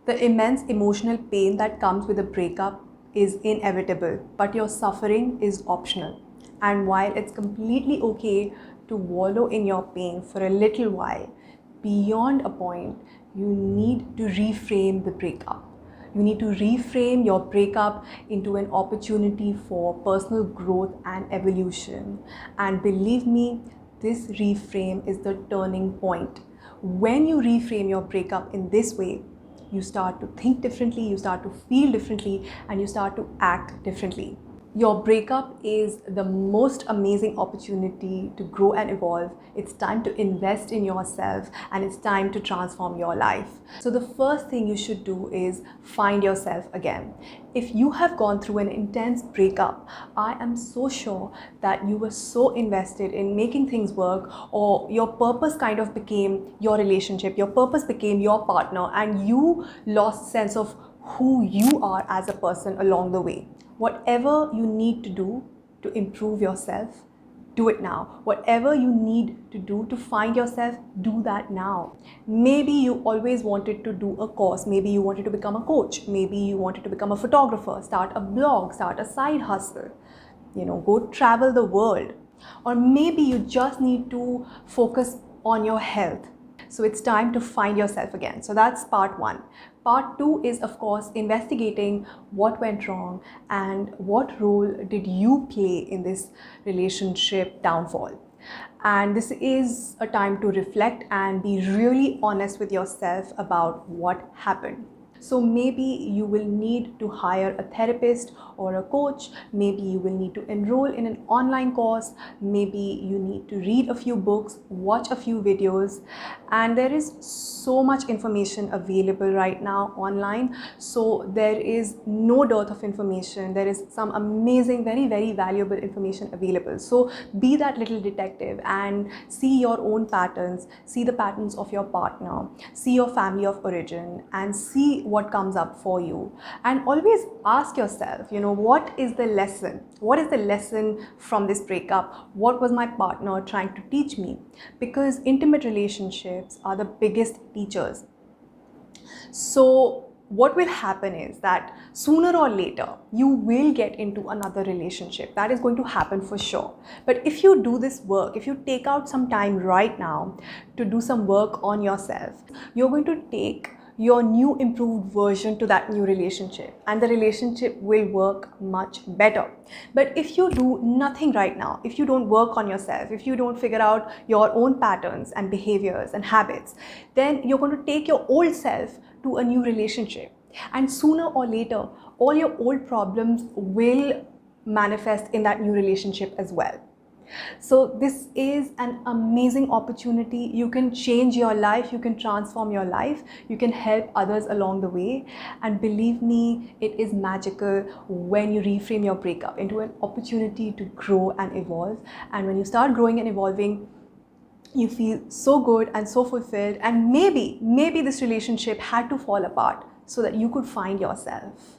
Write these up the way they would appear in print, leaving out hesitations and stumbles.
The immense emotional pain that comes with a breakup is inevitable, but your suffering is optional. And while it's completely okay to wallow in your pain for a little while, beyond a point, you need to reframe the breakup. You need to reframe your breakup into an opportunity for personal growth and evolution. And believe me, this reframe is the turning point. When you reframe your breakup in this way, you start to think differently, you start to feel differently, and you start to act differently. Your breakup is the most amazing opportunity to grow and evolve. It's time to invest in yourself and it's time to transform your life. So the first thing you should do is find yourself again. If you have gone through an intense breakup, I am so sure that you were so invested in making things work, or your purpose kind of became your relationship, your purpose became your partner, and you lost sense of who you are as a person along the way. Whatever you need to do to improve yourself, do it now. Whatever you need to do to find yourself, do that now. Maybe you always wanted to do a course. Maybe you wanted to become a coach. Maybe you wanted to become a photographer, start a blog, start a side hustle, go travel the world. Or maybe you just need to focus on your health. So it's time to find yourself again. So that's part one. Part two is, of course, investigating what went wrong and what role did you play in this relationship downfall. And this is a time to reflect and be really honest with yourself about what happened. So maybe you will need to hire a therapist or a coach. Maybe you will need to enroll in an online course. Maybe you need to read a few books, watch a few videos. And there is so much information available right now online. So there is no dearth of information. There is some amazing, very, very valuable information available. So be that little detective and see your own patterns, see the patterns of your partner, see your family of origin, and see what comes up for you. And always ask yourself, what is the lesson? What is the lesson from this breakup? What was my partner trying to teach me? Because intimate relationships are the biggest teachers. So what will happen is that sooner or later you will get into another relationship. That is going to happen for sure. But if you do this work, if you take out some time right now to do some work on yourself, you're going to take your new improved version to that new relationship, and the relationship will work much better. But if you do nothing right now, if you don't work on yourself, if you don't figure out your own patterns and behaviors and habits, then you're going to take your old self to a new relationship, and sooner or later all your old problems will manifest in that new relationship as well. So this is an amazing opportunity. You can change your life, you can transform your life, you can help others along the way. And believe me, it is magical when you reframe your breakup into an opportunity to grow and evolve. And when you start growing and evolving, you feel so good and so fulfilled. And maybe this relationship had to fall apart so that you could find yourself.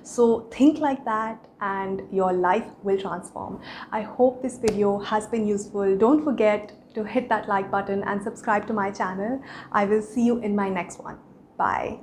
So think like that and your life will transform. I hope this video has been useful. Don't forget to hit that like button and subscribe to my channel. I will see you in my next one. Bye.